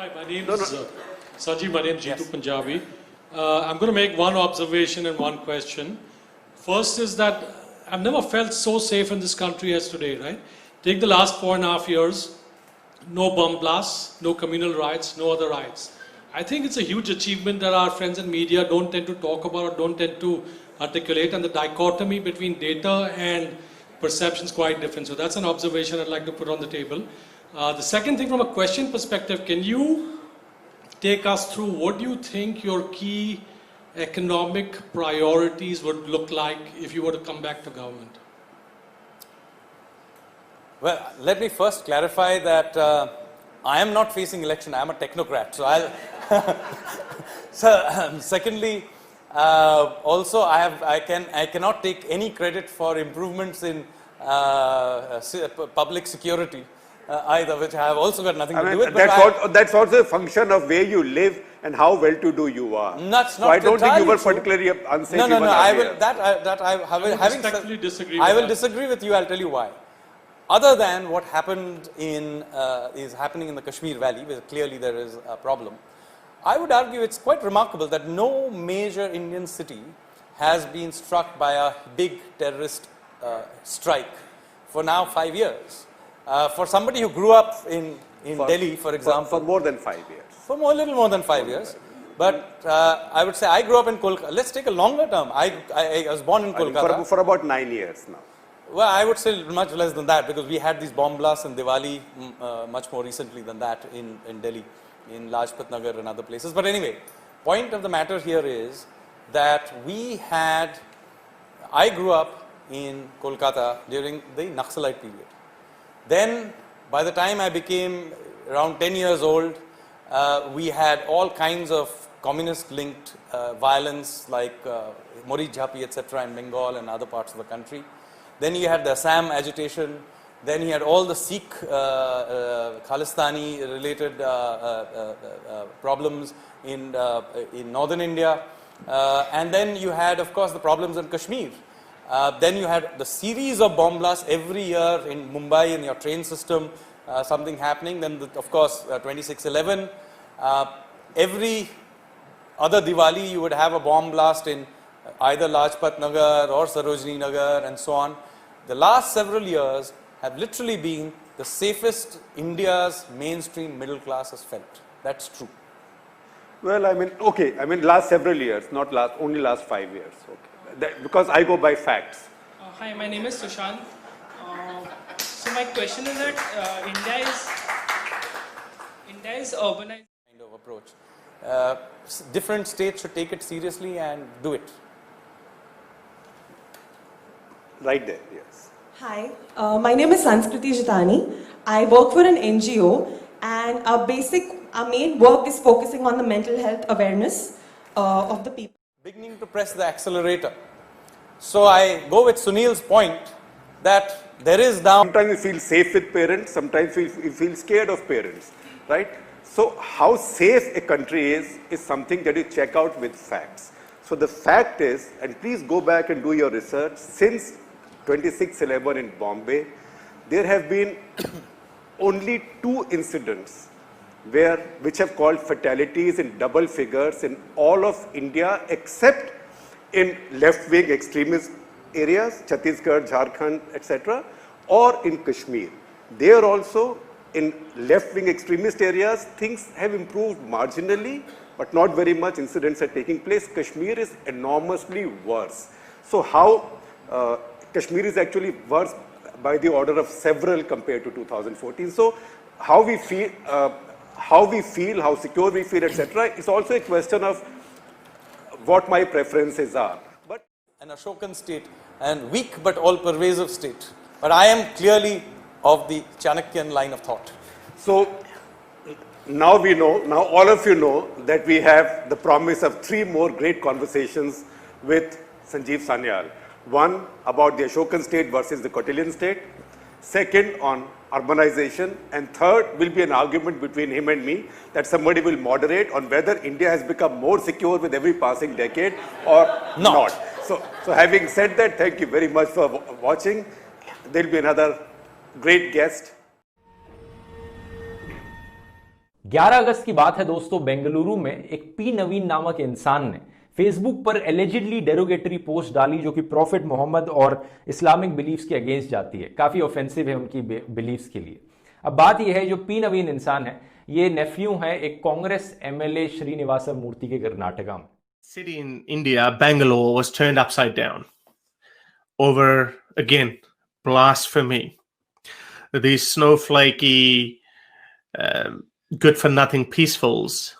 Hi, my name is Sanjeev. My name is Jitu Punjabi. I'm going to make one observation and one question. First is that I've never felt so safe in this country as today, right? Take the last 4.5 years, no bomb blasts, no communal riots, no other riots. I think it's a huge achievement that our friends in media don't tend to talk about or don't tend to articulate, and the dichotomy between data and perception is quite different. So that's an observation I'd like to put on the table. The second thing, from a question perspective, can you take us through what do you think your key economic priorities would look like if you were to come back to government? Well, let me first clarify that I am not facing election. I am a technocrat. So I'll. Secondly, also I cannot take any credit for improvements in public security either, which I have also got nothing to do with. That's also a function of where you live and how well-to-do you are. So I don't think you were particularly unsafe. No. I will disagree. I will disagree with you. I'll tell you why. Other than what happened is happening in the Kashmir Valley, where clearly there is a problem, I would argue it's quite remarkable that no major Indian city has been struck by a big terrorist strike for now 5 years. For somebody who grew up in Delhi, for example. For more than 5 years. For a little more than 5 years. But I would say I grew up in Kolkata. Let's take a longer term. I was born in Kolkata. For about 9 years now. Well, I would say much less than that, because we had these bomb blasts in Diwali much more recently than that in Delhi, in Lajpat Nagar and other places. But anyway, point of the matter here is that I grew up in Kolkata during the Naxalite period. Then, by the time I became around 10 years old, we had all kinds of communist-linked violence like Mori Jhapi, etc. in Bengal and other parts of the country. Then you had the Assam agitation. Then you had all the Sikh Khalistani-related problems in northern India. And then you had, of course, the problems in Kashmir. Then you had the series of bomb blasts every year in Mumbai, in your train system, something happening. Then, of course, 26/11. Every other Diwali, you would have a bomb blast in either Lajpat Nagar or Sarojini Nagar and so on. The last several years have literally been the safest India's mainstream middle class has felt. That's true. Well, last several years, not only last 5 years. Okay. Because I go by facts. Hi, my name is Sushant. So my question is that India is urbanized. Kind of approach. Different states should take it seriously and do it. Right there, yes. Hi, my name is Sanskriti Jitani. I work for an NGO, and our main work is focusing on the mental health awareness of the people. Beginning to press the accelerator. So I go with Sunil's point that there is now. Sometimes we feel safe with parents, sometimes we feel scared of parents, right? So how safe a country is something that you check out with facts. So the fact is, and please go back and do your research, since 26/11 in Bombay, there have been only 2 incidents which have caused fatalities in double figures in all of India, except in left-wing extremist areas, Chhattisgarh, Jharkhand, etc., or in Kashmir. There also, in left-wing extremist areas, things have improved marginally, but not very much. Incidents are taking place. Kashmir is enormously worse. So how Kashmir is actually worse by the order of several compared to 2014. So how we feel, how secure we feel, etc., is also a question of what my preferences are. But an Ashokan state, and weak but all-pervasive state. But I am clearly of the Chanakyan line of thought. So now we know, now all of you know that we have the promise of 3 more great conversations with Sanjeev Sanyal. One about the Ashokan state versus the Kautilyan state. Second on urbanization. And third will be an argument between him and me that somebody will moderate on whether India has become more secure with every passing decade or not. So having said that, thank you very much for watching. There will be another great guest. 11 अगस्त की बात है दोस्तों, बेंगलुरु में एक P नवीन नामक इंसान ने Facebook पर एलिजिडली डेरोगेटरी पोस्ट डाली जो कि प्रॉफिट मोहम्मद और इस्लामिक बिलीफ्स के अगेंस्ट जाती है। काफी ऑफेंसिव है उनकी बिलीफ्स के लिए। अब बात यह है, जो पी नवीन इंसान है ये नेफ्यू है एक कांग्रेस एमएलए श्रीनिवास मूर्ति के कर्नाटका में। City in India, Bangalore, was turned upside down over, again, blasphemy. These snowflakey, good-for-nothing peacefuls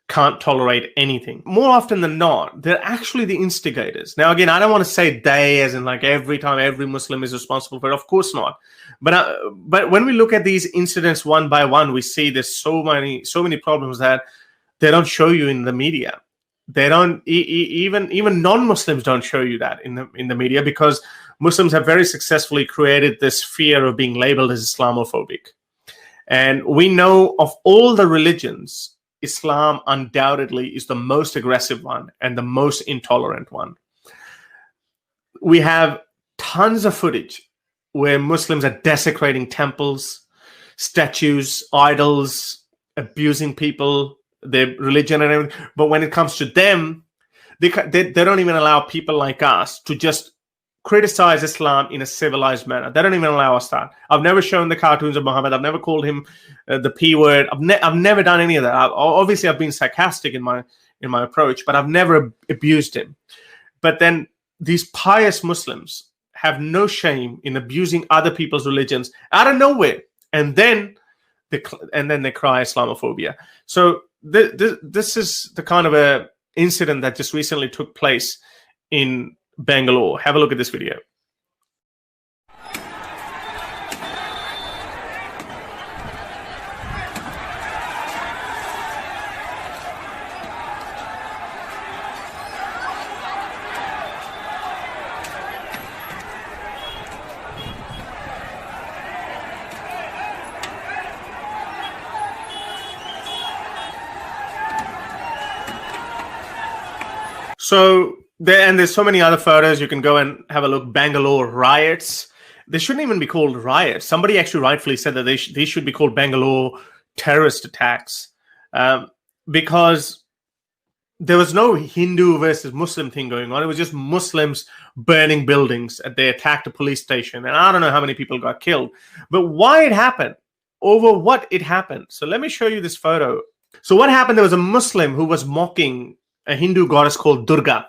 can't tolerate anything. More often than not, they're actually the instigators. Now, again, I don't want to say they as in like every time every Muslim is responsible for it. Of course not. But when we look at these incidents one by one, we see there's so many problems that they don't show you in the media. They don't even non-Muslims don't show you that in the media, because Muslims have very successfully created this fear of being labeled as Islamophobic. And we know of all the religions, Islam undoubtedly is the most aggressive one and the most intolerant one. We have tons of footage where Muslims are desecrating temples, statues, idols, abusing people, their religion and everything. But when it comes to them, they don't even allow people like us to just criticize Islam in a civilized manner. They don't even allow us that. I've never shown the cartoons of Muhammad. I've never called him the P word. I've never done any of that. Obviously, I've been sarcastic in my approach, but I've never abused him. But then these pious Muslims have no shame in abusing other people's religions out of nowhere, and then they cry Islamophobia. So this is the kind of a incident that just recently took place in Bangalore. Have a look at this video. So there's so many other photos. You can go and have a look. Bangalore riots. They shouldn't even be called riots. Somebody actually rightfully said that these should be called Bangalore terrorist attacks, because there was no Hindu versus Muslim thing going on. It was just Muslims burning buildings. They attacked a police station, and I don't know how many people got killed. But why it happened, over what it happened. So let me show you this photo. So what happened, there was a Muslim who was mocking a Hindu goddess called Durga.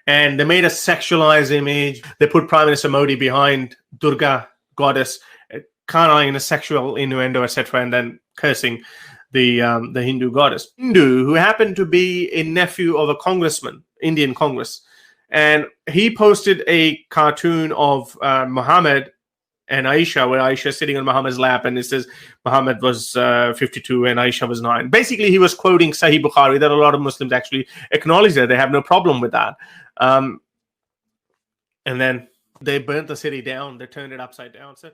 And they made a sexualized image. They put Prime Minister Modi behind Durga goddess, kind of in a sexual innuendo, etc., and then cursing the Hindu goddess. Hindu, who happened to be a nephew of a congressman, Indian Congress. And he posted a cartoon of Muhammad and Aisha, where Aisha is sitting on Muhammad's lap, and it says Muhammad was 52 and Aisha was 9. Basically, he was quoting Sahih Bukhari, that a lot of Muslims actually acknowledge that. They have no problem with that. And then they burnt the city down. They turned it upside down. So